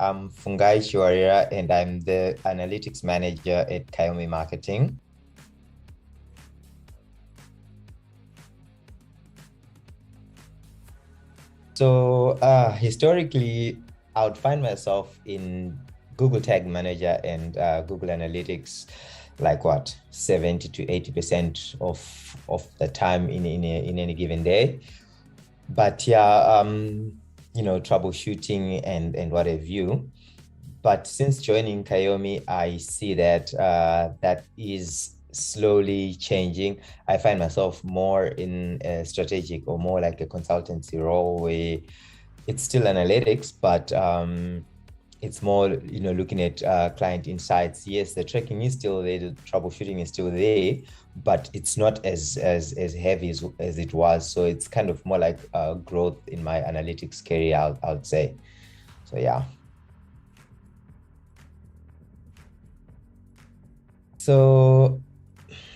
I'm Fungai Chiwarira, and I'm the analytics manager at Kaomi Marketing. So historically, I would find myself in Google Tag Manager and Google Analytics, like what 70 to 80% of the time in any given day. But yeah, troubleshooting and what have you. But since joining Kaomi, I see that that is slowly changing. I find myself more in a strategic or more like a consultancy role where it's still analytics, but it's more, looking at client insights. Yes, the tracking is still there, the troubleshooting is still there, but it's not as heavy as it was. So it's kind of more like growth in my analytics career, I would say. So yeah. So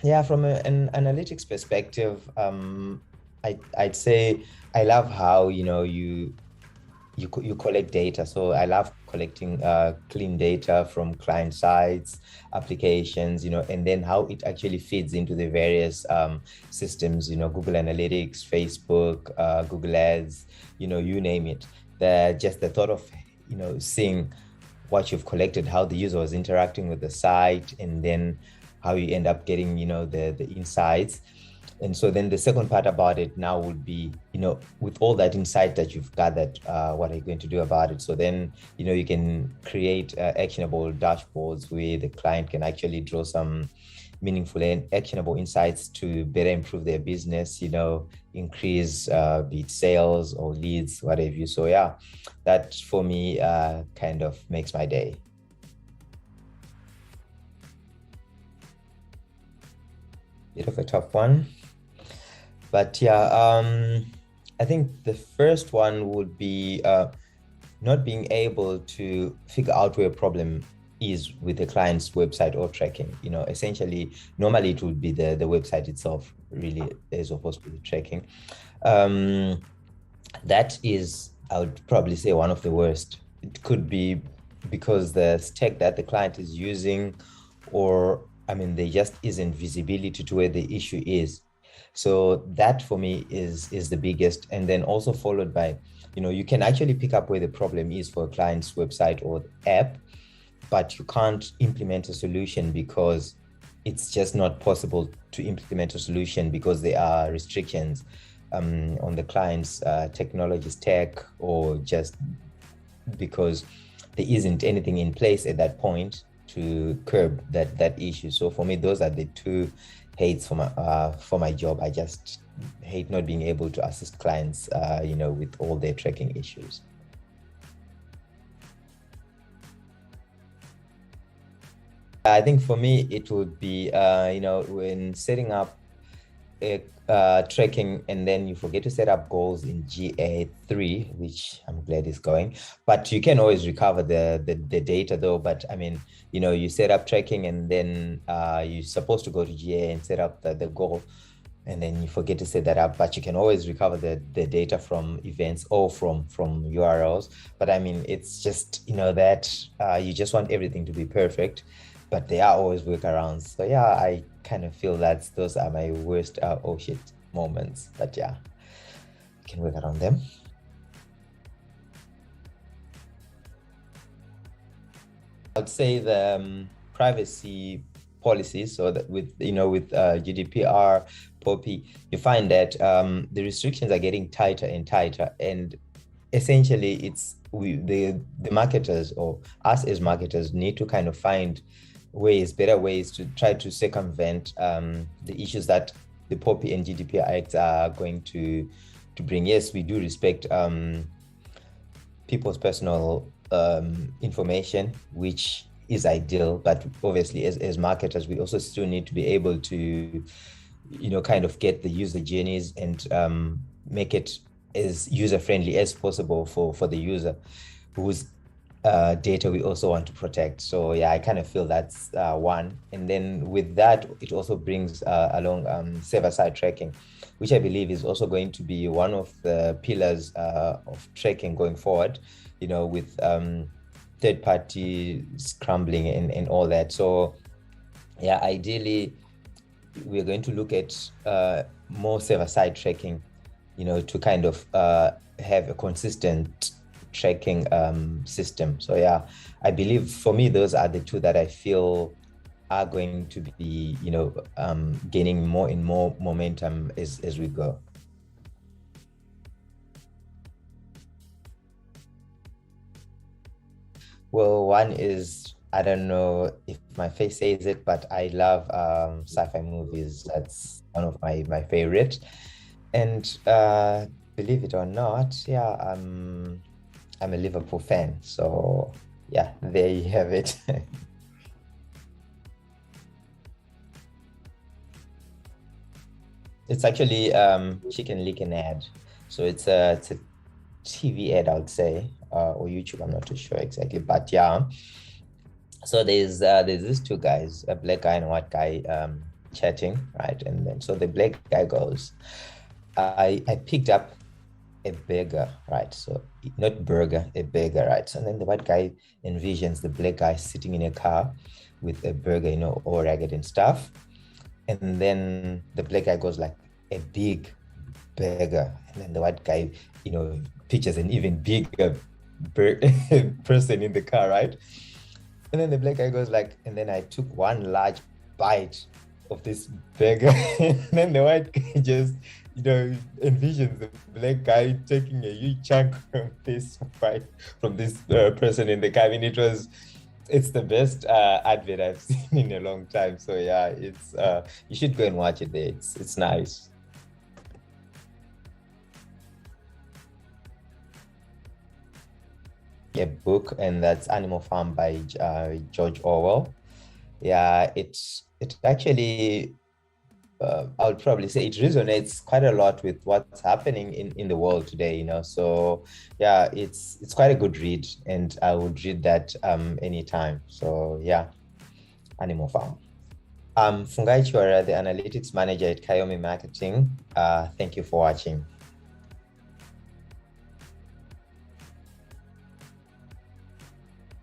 yeah, from an analytics perspective, I'd say I love how you collect data. So I love collecting clean data from client sites, applications, and then how it actually feeds into the various systems, Google Analytics, Facebook, Google Ads, you name it. Just the thought of, seeing what you've collected, how the user was interacting with the site, and then how you end up getting, the insights. And so then the second part about it now would be, with all that insight that you've gathered, what are you going to do about it? So then, you can create actionable dashboards where the client can actually draw some meaningful and actionable insights to better improve their business, increase be it sales or leads, whatever you. So yeah, that for me kind of makes my day. Bit of a tough one. But yeah, I think the first one would be not being able to figure out where a problem is with the client's website or tracking. Essentially, normally it would be the website itself, really, as opposed to the tracking. That is, I would probably say, one of the worst. It could be because the stack that the client is using, or there just isn't visibility to where the issue is. So that for me is the biggest. And then also followed by, you can actually pick up where the problem is for a client's website or app, but you can't implement a solution because it's just not possible to implement a solution because there are restrictions on the client's technology stack, or just because there isn't anything in place at that point to curb that issue. So for me, those are the two hates for my job. I just hate not being able to assist clients, with all their tracking issues. I think for me, it would be, when setting up a tracking and then you forget to set up goals in GA3, which I'm glad is going, but you can always recover the data though. But you set up tracking and then you're supposed to go to GA and set up the goal, and then you forget to set that up, but you can always recover the data from events or from URLs. But it's just, that you just want everything to be perfect, but there are always workarounds. So yeah, I kind of feel that those are my worst oh shit moments, but yeah, you can work around them. I'd say the privacy policies. So that with GDPR, POPI, you find that the restrictions are getting tighter and tighter, and essentially it's the marketers, or us as marketers, need to kind of find better ways to try to circumvent the issues that the POPI and GDPR acts are going to bring. Yes, we do respect people's personal information, which is ideal, but obviously as marketers, we also still need to be able to kind of get the user journeys and make it as user-friendly as possible for the user, whose data we also want to protect. So yeah, I kind of feel that's one. And then with that, it also brings along server-side tracking, which I believe is also going to be one of the pillars of tracking going forward, with third party scrambling and all that. So yeah, ideally we're going to look at more server-side tracking, to kind of have a consistent tracking system. So yeah, I believe for me, those are the two that I feel are going to be, gaining more and more momentum as we go. Well, one is, I don't know if my face says it, but I love sci-fi movies. That's one of my favorite. And believe it or not, yeah, I'm a Liverpool fan. So yeah, there you have it. It's actually Chicken Lick an ad. So it's a TV ad, I would say, or YouTube. I'm not too sure exactly, but yeah. So there's these two guys, a black guy and a white guy, chatting, right? And then so the black guy goes, I picked up a burger, right? So not burger, a burger, right? So and then the white guy envisions the black guy sitting in a car with a burger, all ragged and stuff. And then the black guy goes like a big burger. And then the white guy, pictures an even bigger person in the car, right? And then the black guy goes like, and then I took one large bite of this burger. And then the white guy just, envisions the black guy taking a huge chunk from this bite from this person in the car. I mean, it's the best advert I've seen in a long time. So yeah, it's you should go and watch it there. It's nice. A book, and that's Animal Farm by George Orwell. Yeah, it actually I would probably say it resonates quite a lot with what's happening in the world today, So yeah, it's quite a good read, and I would read that anytime. So yeah, Animal Farm. Fungai Chiwarira, the analytics manager at Kaomi Marketing. Thank you for watching.